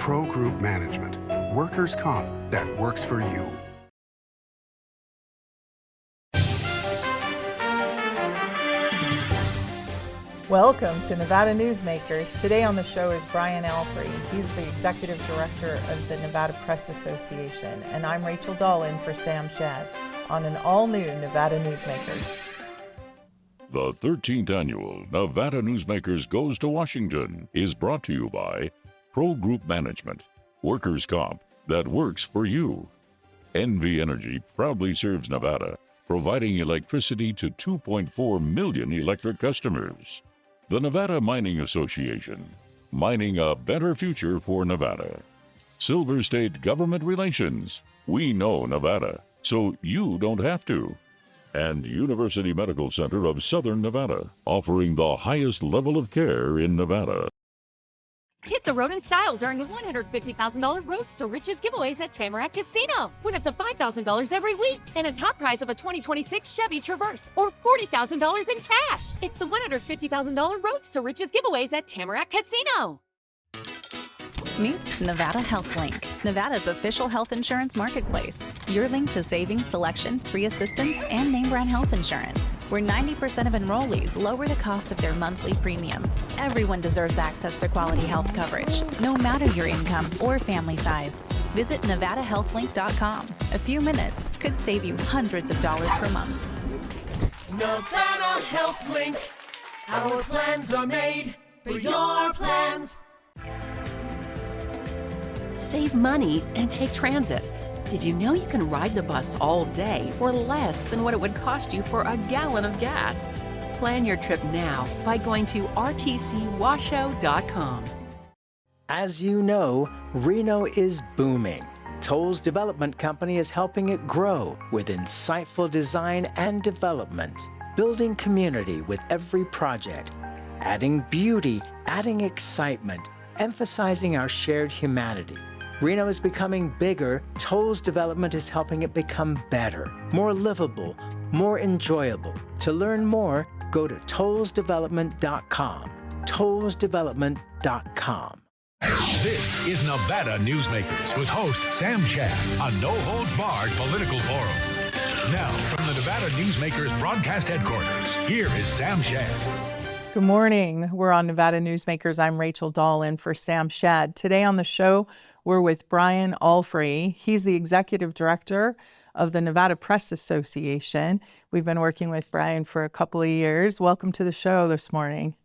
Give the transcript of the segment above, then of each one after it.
Pro Group Management. Workers' comp that works for you. Welcome to Nevada Newsmakers. Today on the show is Brian Allfrey. He's the Executive Director of the Nevada Press Association. And I'm Rachel Dahl in for Sam Shad on an all-new Nevada Newsmakers. The 13th annual Nevada Newsmakers Goes to Washington is brought to you by Pro Group Management, workers' comp that works for you. NV Energy proudly serves Nevada, providing electricity to 2.4 million electric customers. The Nevada Mining Association, mining a better future for Nevada. Silver State Government Relations, we know Nevada, so you don't have to. And University Medical Center of Southern Nevada, offering the highest level of care in Nevada. Hit the road in style during the $150,000 Roads to Riches giveaways at Tamarack Casino. Win up to $5,000 every week and a top prize of a 2026 Chevy Traverse or $40,000 in cash. It's the $150,000 Roads to Riches giveaways at Tamarack Casino. Meet Nevada Health Link, Nevada's official health insurance marketplace. Your link to savings, selection, free assistance, and name brand health insurance, where 90% of enrollees lower the cost of their monthly premium. Everyone deserves access to quality health coverage, no matter your income or family size. Visit NevadaHealthLink.com. A few minutes could save you hundreds of dollars per month. Nevada Health Link. Our plans are made for your plans. Save money and take transit. Did you know you can ride the bus all day for less than what it would cost you for a gallon of gas? Plan your trip now by going to rtcwashoe.com. As you know, Reno is booming. Toll's development company is helping it grow with insightful design and development, building community with every project, adding beauty, adding excitement, emphasizing our shared humanity. Reno is becoming bigger. Toll's development is helping it become better, more livable, more enjoyable. To learn more, go to tollsdevelopment.com. tollsdevelopment.com. This is Nevada Newsmakers with host Sam Shad, a no-holds-barred political forum. Now, from the Nevada Newsmakers broadcast headquarters, here is Sam Shad. Good morning. We're on Nevada Newsmakers. I'm Rachel Dahl in for Sam Shad. Today on the show, we're with Brian Allfrey. He's the Executive Director of the Nevada Press Association. We've been working with Brian for a couple of years. Welcome to the show this morning.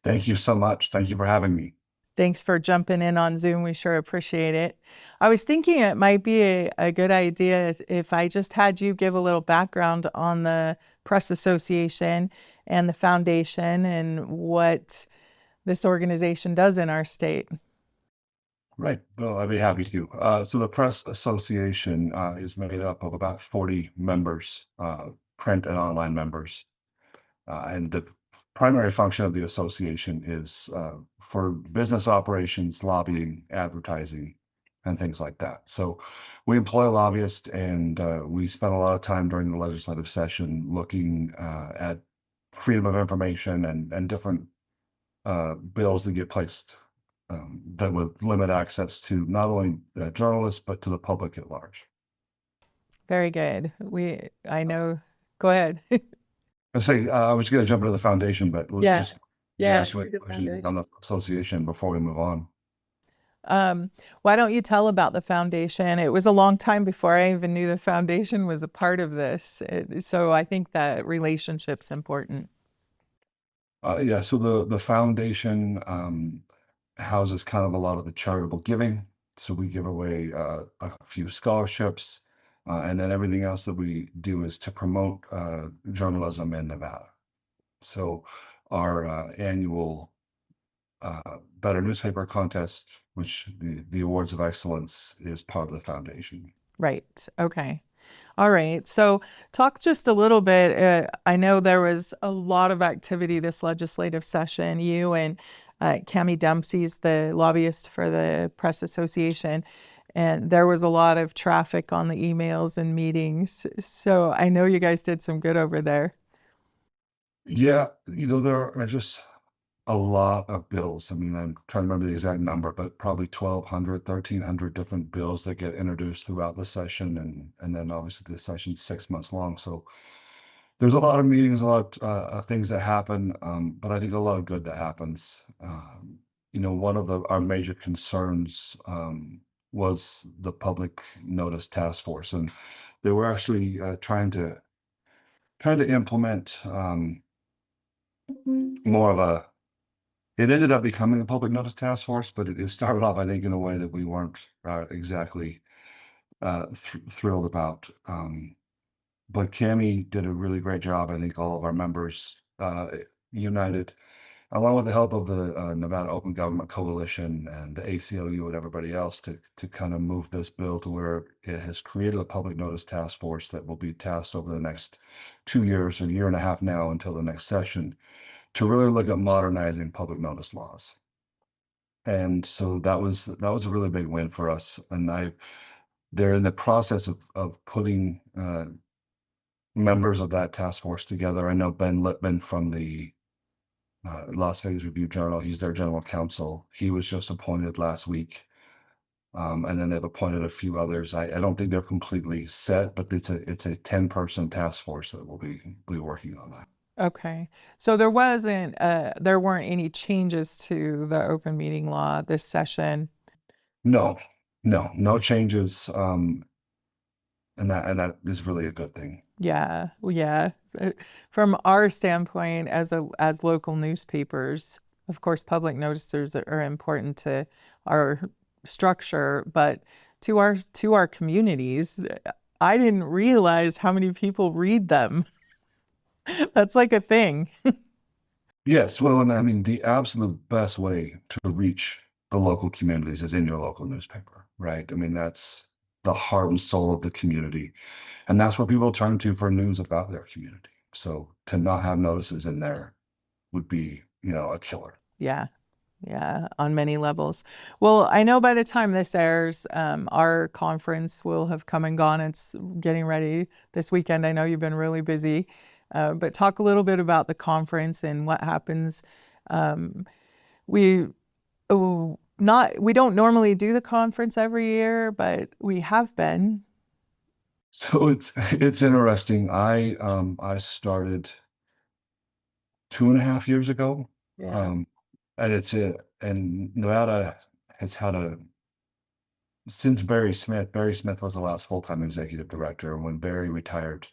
Thank you so much. Thank you for having me. Thanks for jumping in on Zoom. We sure appreciate it. I was thinking it might be a good idea if I just had you give a little background on the Press Association and the foundation and what this organization does in our state. Right. Well, I'd be happy to. So the Press Association is made up of about 40 members, print and online members. And the primary function of the association is for business operations, lobbying, advertising, and things like that. So we employ lobbyists, and we spend a lot of time during the legislative session looking at freedom of information and different bills that get placed that would limit access to not only journalists, but to the public at large. Very good. I know. Go ahead. I was going to jump into the foundation, but let's ask you a question on the association before we move on. Why don't you tell about the foundation? It was a long time before I even knew the foundation was a part of this. So I think that relationship's important. So the foundation houses kind of a lot of the charitable giving. So we give away a few scholarships, and then everything else that we do is to promote journalism in Nevada. So our annual Better Newspaper Contest, which the Awards of Excellence, is part of the foundation. Right. Okay. All right. So talk just a little bit. I know there was a lot of activity this legislative session. You and Cami Dempsey's the lobbyist for the Press Association, and there was a lot of traffic on the emails and meetings. So I know you guys did some good over there. Yeah, there are just a lot of bills. I mean, I'm trying to remember the exact number, but probably 1,200, 1,300 different bills that get introduced throughout the session. And then obviously the session's 6 months long. So there's a lot of meetings, a lot of things that happen, but I think a lot of good that happens. One of our major concerns was the public notice task force, and they were actually trying to implement more of a. It ended up becoming a public notice task force, but it started off, I think, in a way that we weren't exactly thrilled about. But Cami did a really great job. I think all of our members united, along with the help of the Nevada Open Government Coalition and the ACLU and everybody else, to kind of move this bill to where it has created a public notice task force that will be tasked over the next 2 years, a year and a half now until the next session, to really look at modernizing public notice laws. And so that was a really big win for us. And they're in the process of putting members of that task force together. I know Ben Lippman from the Las Vegas Review-Journal, he's their general counsel. He was just appointed last week. And then they've appointed a few others. I don't think they're completely set, but it's a 10-person task force that will be working on that. Okay. So there weren't any changes to the open meeting law this session? No changes. And that is really a good thing. Yeah. From our standpoint as local newspapers, of course, public notices are important to our structure, but to our communities, I didn't realize how many people read them. That's like a thing. Yes, well, and I mean, the absolute best way to reach the local communities is in your local newspaper, right? I mean, that's the heart and soul of the community, and that's what people turn to for news about their community. So to not have notices in there would be, a killer. Yeah, on many levels. Well, I know by the time this airs, our conference will have come and gone. It's getting ready this weekend. I know you've been really busy. But talk a little bit about the conference and what happens. We don't normally do the conference every year, but we have been. So it's interesting. I started 2.5 years ago. Yeah. And Nevada has had since Barry Smith was the last full-time executive director. And when Barry retired,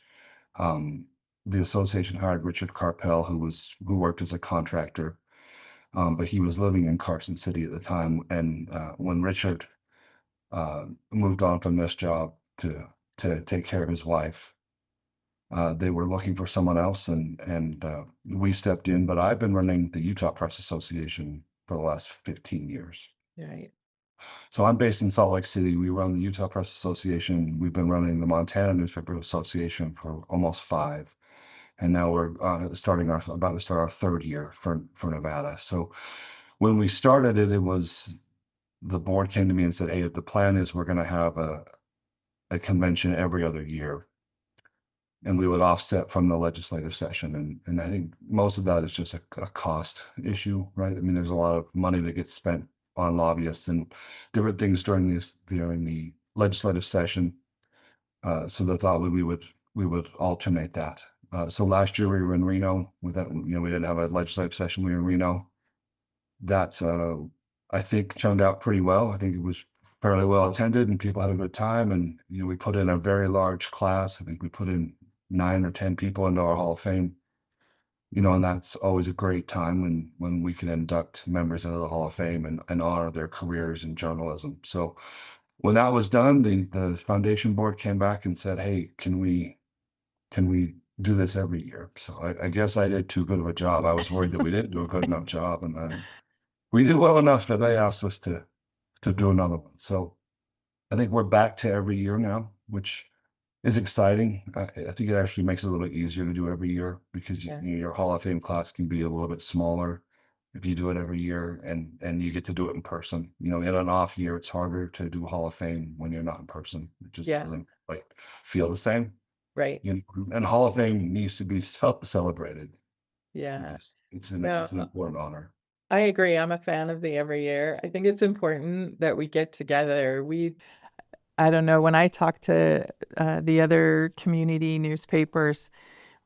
the association hired Richard Carpel, who worked as a contractor, but he was living in Carson City at the time. And when Richard moved on from this job to take care of his wife, they were looking for someone else, and we stepped in. But I've been running the Utah Press Association for the last 15 years. Right. So I'm based in Salt Lake City. We run the Utah Press Association. We've been running the Montana Newspaper Association for almost 5. And now we're about to start our 3rd year for Nevada. So when we started it, the board came to me and said, "Hey, the plan is we're going to have a convention every other year, and we would offset from the legislative session." And I think most of that is just a cost issue, right? I mean, there's a lot of money that gets spent on lobbyists and different things during the legislative session. So the thought we would alternate that. So last year we were in Reno with that. We didn't have a legislative session. We were in Reno. That I think turned out pretty well. I think it was fairly well attended, and people had a good time. And we put in a very large class. I think we put in 9 or 10 people into our Hall of Fame. And that's always a great time when we can induct members into the Hall of Fame and honor their careers in journalism. So when that was done, the foundation board came back and said, "Hey, can we do this every year?" So I guess I did too good of a job. I was worried that we didn't do a good enough job, and then we did well enough that they asked us to do another one. So I think we're back to every year now, which is exciting. I think it actually makes it a little bit easier to do every year because your Hall of Fame class can be a little bit smaller if you do it every year, and you get to do it in person. In an off year, it's harder to do Hall of Fame when you're not in person. It just doesn't feel the same. Right. And Hall of Fame needs to be celebrated. Yeah. It's an important honor. I agree. I'm a fan of the every year. I think it's important that we get together. I don't know, when I talk to the other community newspapers,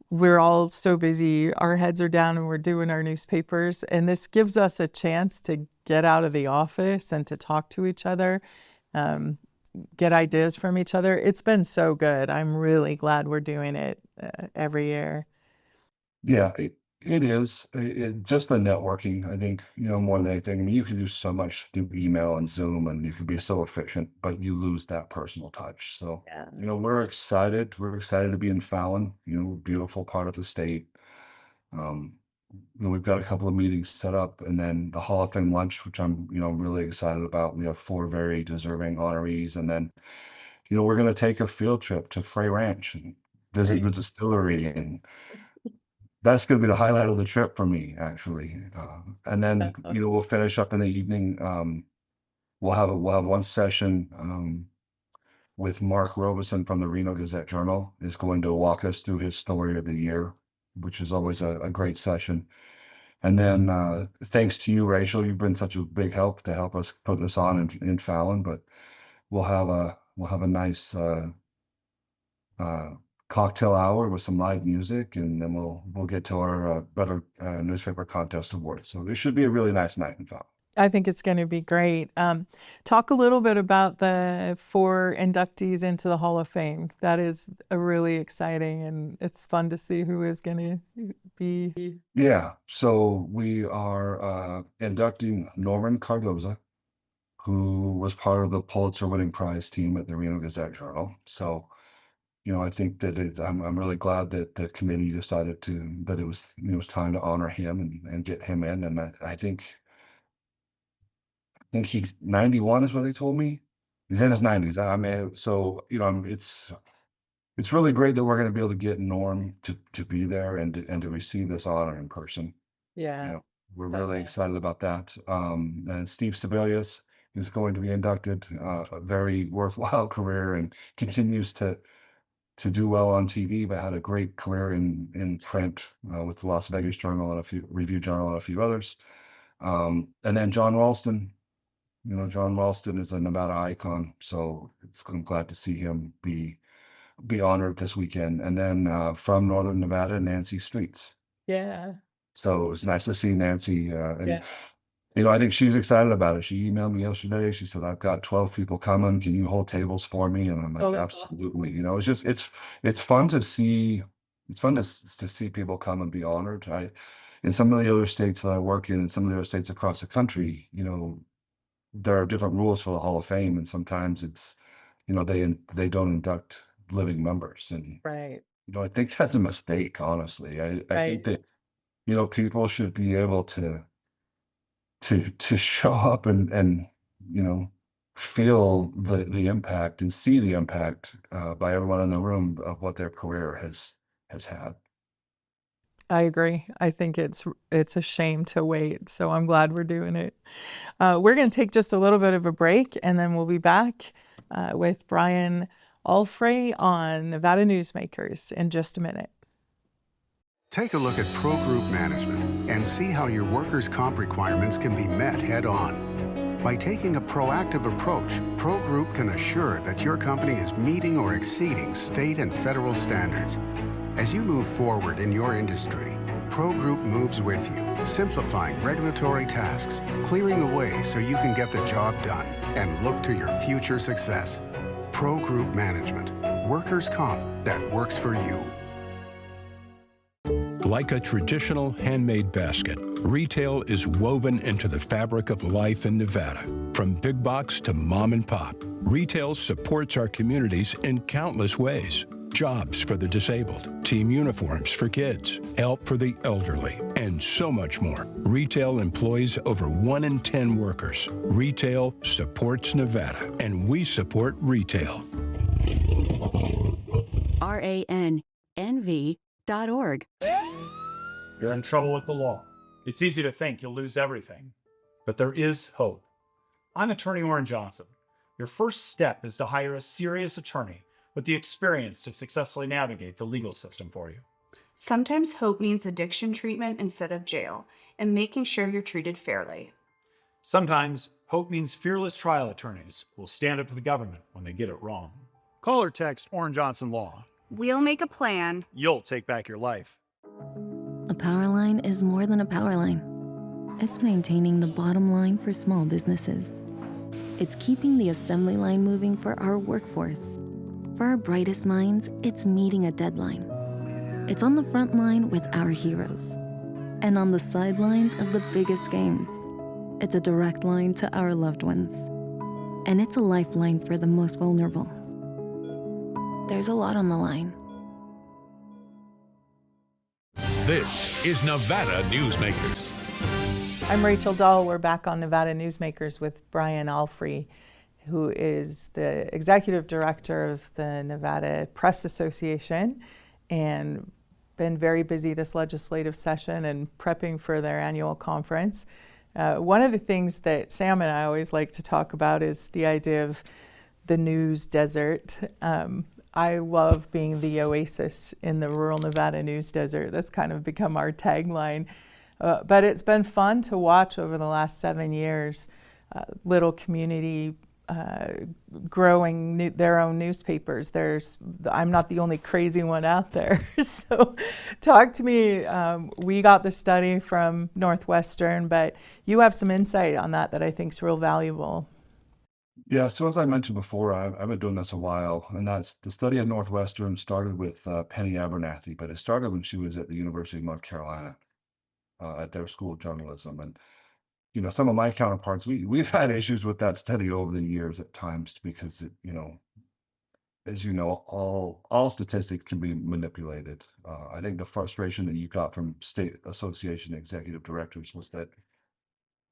we're all so busy. Our heads are down and we're doing our newspapers. And this gives us a chance to get out of the office and to talk to each other, um, get ideas from each other. It's been so good. I'm really glad we're doing it every year. Yeah, it is. Just the networking, I think, more than anything. I mean, you can do so much through email and Zoom, and you can be so efficient, but you lose that personal touch. So, Yeah. we're excited. We're excited to be in Fallon, beautiful part of the state. Um, we've got a couple of meetings set up, and then the Hall of Fame lunch, which I'm, really excited about. We have 4 very deserving honorees, and then, we're going to take a field trip to Frey Ranch and visit the distillery, and that's going to be the highlight of the trip for me, actually. And then, we'll finish up in the evening. We'll have one session with Mark Robeson from the Reno Gazette-Journal is going to walk us through his story of the year, which is always a great session. And then, thanks to you, Rachel, you've been such a big help to help us put this on in Fallon. But we'll have a nice uh, cocktail hour with some live music, and then we'll get to our better newspaper contest awards. So this should be a really nice night in Fallon. I think it's going to be great. Talk a little bit about the 4 inductees into the Hall of Fame. That is a really exciting, and it's fun to see who is going to be. Yeah, so we are inducting Norman Cardoza, who was part of the Pulitzer-winning prize team at the Reno Gazette-Journal. So, I think that I'm really glad that the committee decided that it was time to honor him and get him in. And I think he's 91 is what they told me. He's in his 90s. I mean, so it's really great that we're going to be able to get Norm to be there and to receive this honor in person. Yeah. We're really excited about that. And Steve Sebelius is going to be inducted. A very worthwhile career, and continues to do well on TV, but had a great career in print with the Las Vegas Journal and a few Review Journal and a few others. And then John Ralston. John Ralston is a Nevada icon, so I'm glad to see him be honored this weekend. And then from Northern Nevada, Nancy Streets. Yeah. So it was nice to see Nancy. And Yeah. I think she's excited about it. She emailed me yesterday. She said, "I've got 12 people coming. Can you hold tables for me?" And I'm like, Oh, that's awesome. absolutely. It's just it's fun to see. It's fun to see people come and be honored. In some of the other states that I work in, and some of the other states across the country, there are different rules for the Hall of Fame, and sometimes it's, they don't induct living members, and Right. I think that's a mistake. Honestly, I think that people should be able to show up and feel the impact and see the impact by everyone in the room of what their career has had. I agree. I think it's a shame to wait. So I'm glad we're doing it. We're going to take just a little bit of a break, and then we'll be back with Brian Allfrey on Nevada Newsmakers in just a minute. Take a look at Pro Group Management and see how your workers' comp requirements can be met head-on. By taking a proactive approach, Pro Group can assure that your company is meeting or exceeding state and federal standards. As you move forward in your industry, Pro Group moves with you, simplifying regulatory tasks, clearing the way so you can get the job done and look to your future success. Pro Group Management, workers' comp that works for you. Like a traditional handmade basket, retail is woven into the fabric of life in Nevada. From big box to mom and pop, retail supports our communities in countless ways. Jobs for the disabled, team uniforms for kids, help for the elderly, and so much more. Retail employs over 1 in 10 workers. Retail supports Nevada, and we support retail. RANNV.org. You're in trouble with the law. It's easy to think you'll lose everything, but there is hope. I'm attorney Warren Johnson. Your first step is to hire a serious attorney with the experience to successfully navigate the legal system for you. Sometimes hope means addiction treatment instead of jail, and making sure you're treated fairly. Sometimes hope means fearless trial attorneys will stand up to the government when they get it wrong. Call or text Orin Johnson Law. We'll make a plan. You'll take back your life. A power line is more than a power line. It's maintaining the bottom line for small businesses. It's keeping the assembly line moving for our workforce. For our brightest minds, it's meeting a deadline. It's on the front line with our heroes. And on the sidelines of the biggest games. It's a direct line to our loved ones. And it's a lifeline for the most vulnerable. There's a lot on the line. This is Nevada Newsmakers. I'm Rachel Dahl. We're back on Nevada Newsmakers with Brian Allfrey, who is the executive director of the Nevada Press Association and been very busy this legislative session and prepping for their annual conference. One of the things that Sam and I always like to talk about is the idea of the news desert. I love being the oasis in the rural Nevada news desert. That's kind of become our tagline. But it's been fun to watch over the last 7 years, little community growing their own newspapers. I'm not the only crazy one out there. So talk to me. We got the study from Northwestern, but you have some insight on that I think is real valuable. Yeah, so as I mentioned before, I've been doing this a while, and that's the study at Northwestern started with Penny Abernathy, but it started when she was at the University of North Carolina at their school of journalism. And some of my counterparts, we've had issues with that study over the years at times because as you know, all statistics can be manipulated. I think the frustration that you got from state association executive directors was that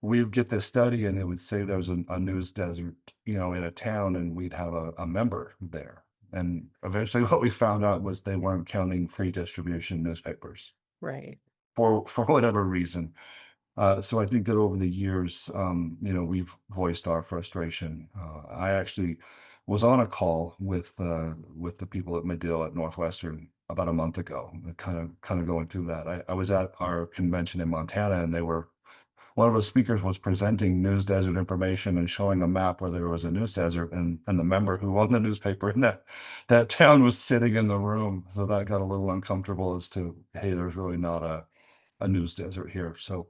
we would get this study and it would say there was a news desert, in a town, and we'd have a member there. And eventually what we found out was they weren't counting free distribution newspapers. Right. For whatever reason. So I think that over the years, we've voiced our frustration. I actually was on a call with the people at Medill at Northwestern about a month ago, kind of going through that. I was at our convention in Montana, and one of the speakers was presenting news desert information and showing a map where there was a news desert, and the member who owned the newspaper in that town was sitting in the room. So that got a little uncomfortable as to, hey, there's really not a news desert here. So,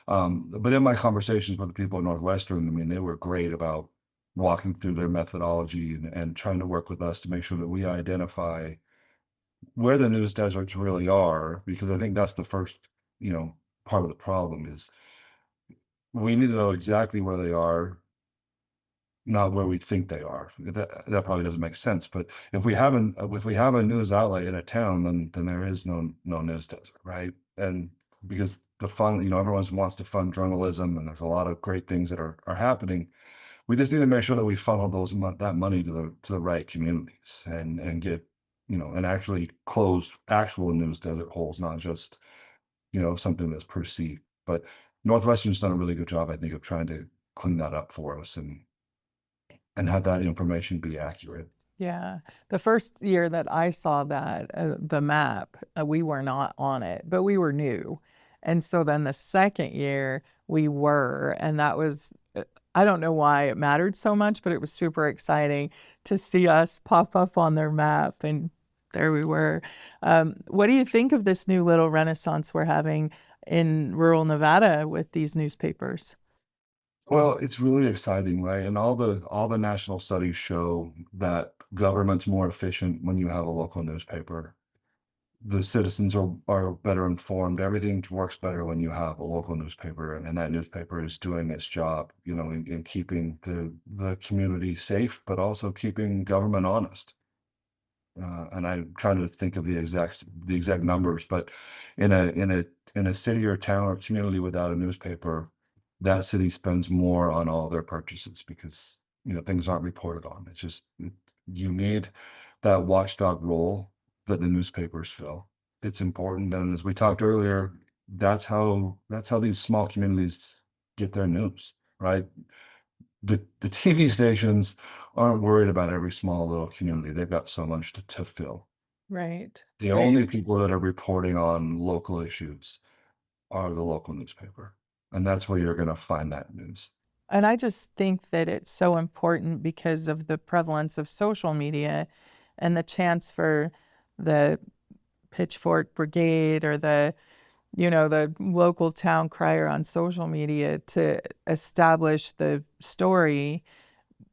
but in my conversations with the people at Northwestern, I mean, they were great about walking through their methodology and trying to work with us to make sure that we identify where the news deserts really are, because I think that's the first, part of the problem is we need to know exactly where they are, not where we think they are. That probably doesn't make sense. But if we have a news outlet in a town, then there is no news desert, right? And because the fund, everyone wants to fund journalism, and there's a lot of great things that are happening. We just need to make sure that we funnel that money to the right communities and get, and actually close actual news desert holes, not just, something that's perceived. But Northwestern's done a really good job, I think, of trying to clean that up for us and have that information be accurate. Yeah. The first year that I saw that, the map, we were not on it, but we were new. And so then the second year we were, and that was, I don't know why it mattered so much, but it was super exciting to see us pop up on their map, and there we were. What do you think of this new little renaissance we're having in rural Nevada with these newspapers? Well, it's really exciting, right? And all the national studies show that government's more efficient when you have a local newspaper. The citizens are better informed. Everything works better when you have a local newspaper, and that newspaper is doing its job, in keeping the community safe, but also keeping government honest. And I'm trying to think of the exact numbers, but in a city or town or community without a newspaper, that city spends more on all their purchases because things aren't reported on. It's just you need that watchdog role that the newspapers fill. It's important, and as we talked earlier, that's how these small communities get their news, right? The TV stations aren't worried about every small little community. They've got so much to fill. Right. The Right. only people that are reporting on local issues are the local newspaper. And that's where you're going to find that news. And I just think that it's so important because of the prevalence of social media and the chance for the Pitchfork Brigade or the local town crier on social media to establish the story.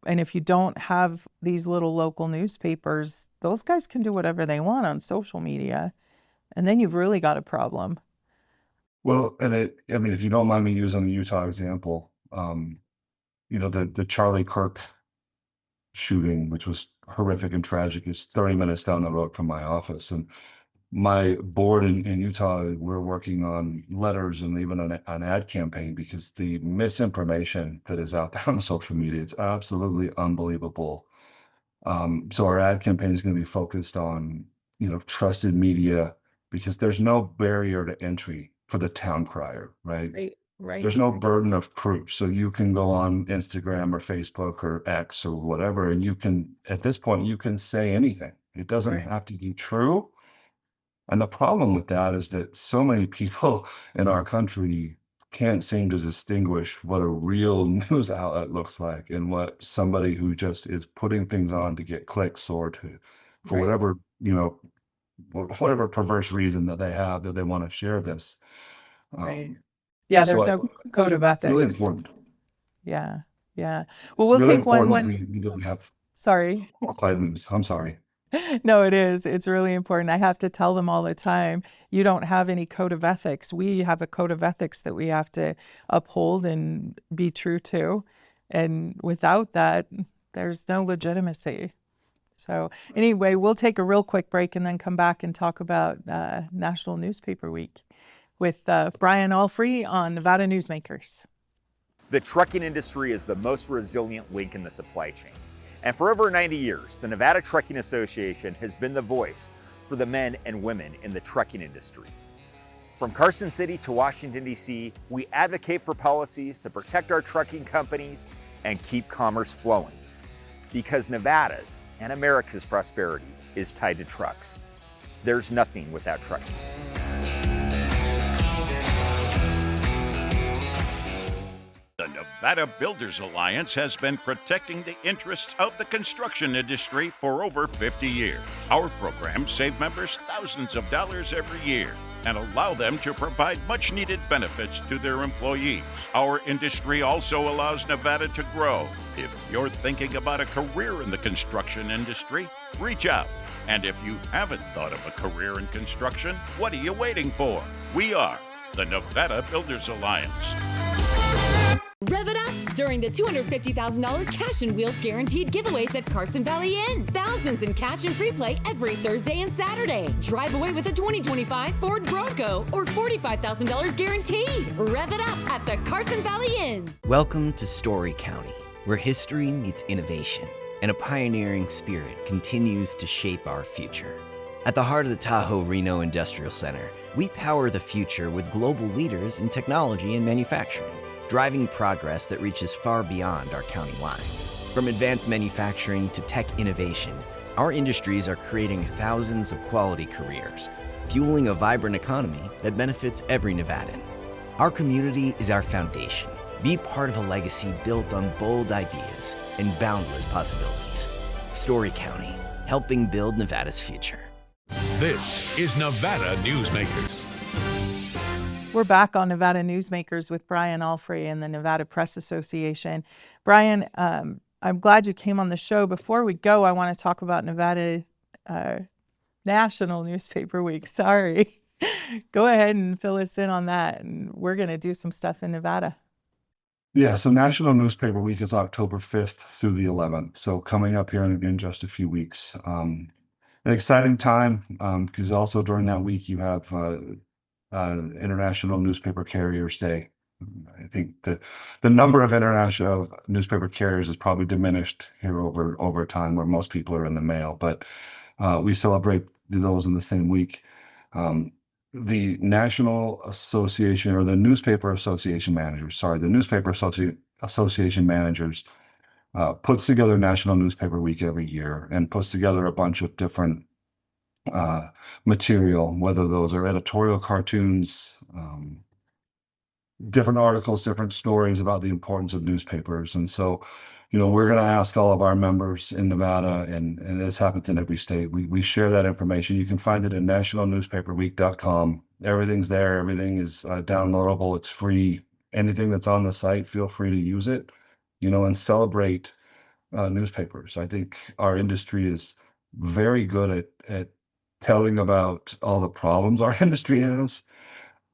And if you don't have these little local newspapers, those guys can do whatever they want on social media. And then you've really got a problem. Well, and if you don't mind me using the Utah example, the Charlie Kirk shooting, which was horrific and tragic, is 30 minutes down the road from my office. And my board in Utah, we're working on letters and even an ad campaign because the misinformation that is out there on social media, it's absolutely unbelievable. So our ad campaign is going to be focused on, trusted media because there's no barrier to entry for the town crier, right? Right. There's no burden of proof. So you can go on Instagram or Facebook or X or whatever, and at this point, you can say anything. It doesn't have to be true. And the problem with that is that so many people in our country can't seem to distinguish what a real news outlet looks like and what somebody who just is putting things on to get clicks or for whatever, whatever perverse reason that they have that they want to share this. Right. Yeah, there's no code of ethics. Really important. Yeah. Yeah. Well, we'll Really take one. We don't have Sorry. applied news. I'm sorry. No, it is. It's really important. I have to tell them all the time, you don't have any code of ethics. We have a code of ethics that we have to uphold and be true to. And without that, there's no legitimacy. So anyway, we'll take a real quick break and then come back and talk about National Newspaper Week with Brian Allfrey on Nevada Newsmakers. The trucking industry is the most resilient link in the supply chain. And for over 90 years, the Nevada Trucking Association has been the voice for the men and women in the trucking industry. From Carson City to Washington, D.C., we advocate for policies to protect our trucking companies and keep commerce flowing. Because Nevada's and America's prosperity is tied to trucks. There's nothing without trucking. The Nevada Builders Alliance has been protecting the interests of the construction industry for over 50 years. Our programs save members thousands of dollars every year and allow them to provide much-needed benefits to their employees. Our industry also allows Nevada to grow. If you're thinking about a career in the construction industry, reach out. And if you haven't thought of a career in construction, what are you waiting for? We are the Nevada Builders Alliance. Rev it up during the $250,000 Cash and Wheels Guaranteed giveaways at Carson Valley Inn. Thousands in cash and free play every Thursday and Saturday. Drive away with a 2025 Ford Bronco or $45,000 guaranteed. Rev it up at the Carson Valley Inn. Welcome to Story County, where history meets innovation and a pioneering spirit continues to shape our future. At the heart of the Tahoe Reno Industrial Center, we power the future with global leaders in technology and manufacturing, driving progress that reaches far beyond our county lines. From advanced manufacturing to tech innovation, our industries are creating thousands of quality careers, fueling a vibrant economy that benefits every Nevadan. Our community is our foundation. Be part of a legacy built on bold ideas and boundless possibilities. Story County, helping build Nevada's future. This is Nevada Newsmakers. We're back on Nevada Newsmakers with Brian Allfrey and the Nevada Press Association. Brian, I'm glad you came on the show. Before we go, I want to talk about Nevada National Newspaper Week. Sorry. Go ahead and fill us in on that. And we're going to do some stuff in Nevada. Yeah, so National Newspaper Week is October 5th through the 11th. So coming up here in just a few weeks. An exciting time because also during that week you have International Newspaper Carriers Day. I think the number of international newspaper carriers is probably diminished here over time, where most people are in the mail, but we celebrate those in the same week. The National Association, or the Newspaper Association Managers, the Newspaper Association Managers puts together National Newspaper Week every year and puts together a bunch of different material, whether those are editorial cartoons, different articles, different stories about the importance of newspapers. And so, we're going to ask all of our members in Nevada, and this happens in every state. We share that information. You can find it at nationalnewspaperweek.com. Everything's there. Everything is downloadable. It's free. Anything that's on the site, feel free to use it, and celebrate newspapers. I think our industry is very good at telling about all the problems our industry has.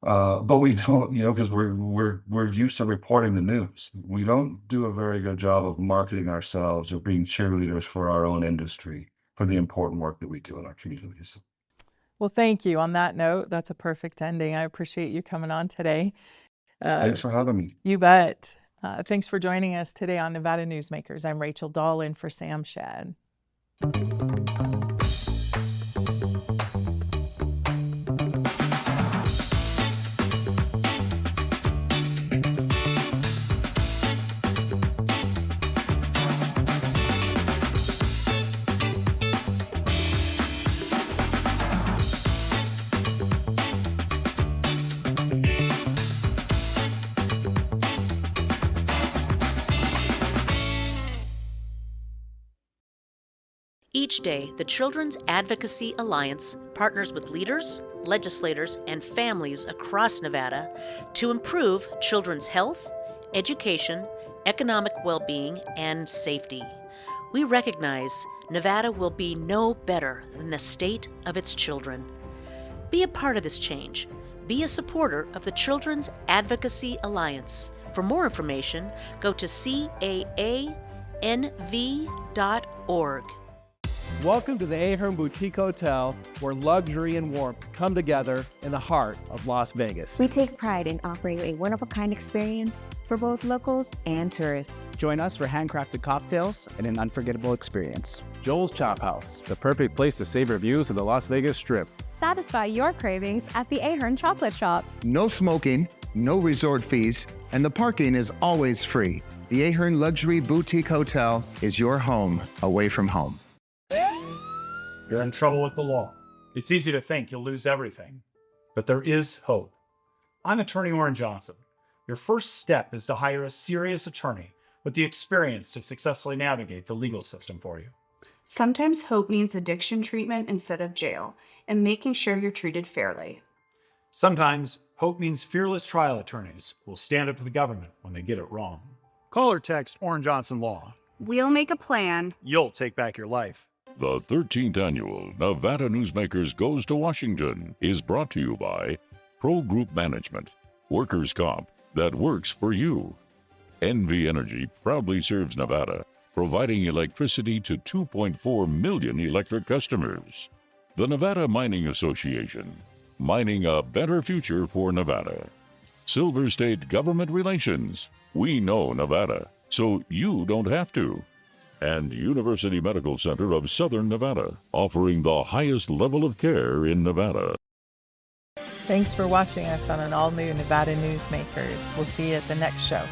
But we don't, because we're used to reporting the news. We don't do a very good job of marketing ourselves or being cheerleaders for our own industry, for the important work that we do in our communities. Well, thank you. On that note, that's a perfect ending. I appreciate you coming on today. Thanks for having me. You bet. Thanks for joining us today on Nevada Newsmakers. I'm Rachel Dahl in for Sam Shad. Each day, the Children's Advocacy Alliance partners with leaders, legislators, and families across Nevada to improve children's health, education, economic well-being, and safety. We recognize Nevada will be no better than the state of its children. Be a part of this change. Be a supporter of the Children's Advocacy Alliance. For more information, go to caanv.org. Welcome to the Ahern Boutique Hotel, where luxury and warmth come together in the heart of Las Vegas. We take pride in offering a one-of-a-kind experience for both locals and tourists. Join us for handcrafted cocktails and an unforgettable experience. Joel's Chop House, the perfect place to savor views of the Las Vegas Strip. Satisfy your cravings at the Ahern Chocolate Shop. No smoking, no resort fees, and the parking is always free. The Ahern Luxury Boutique Hotel is your home away from home. You're in trouble with the law. It's easy to think you'll lose everything, but there is hope. I'm attorney Orrin Johnson. Your first step is to hire a serious attorney with the experience to successfully navigate the legal system for you. Sometimes hope means addiction treatment instead of jail, and making sure you're treated fairly. Sometimes hope means fearless trial attorneys will stand up to the government when they get it wrong. Call or text Orrin Johnson Law. We'll make a plan. You'll take back your life. The 13th annual Nevada Newsmakers Goes to Washington is brought to you by Pro Group Management, workers' comp that works for you. NV Energy proudly serves Nevada, providing electricity to 2.4 million electric customers. The Nevada Mining Association, mining a better future for Nevada. Silver State Government Relations, we know Nevada, so you don't have to. And University Medical Center of Southern Nevada, offering the highest level of care in Nevada. Thanks for watching us on an all-new Nevada Newsmakers. We'll see you at the next show.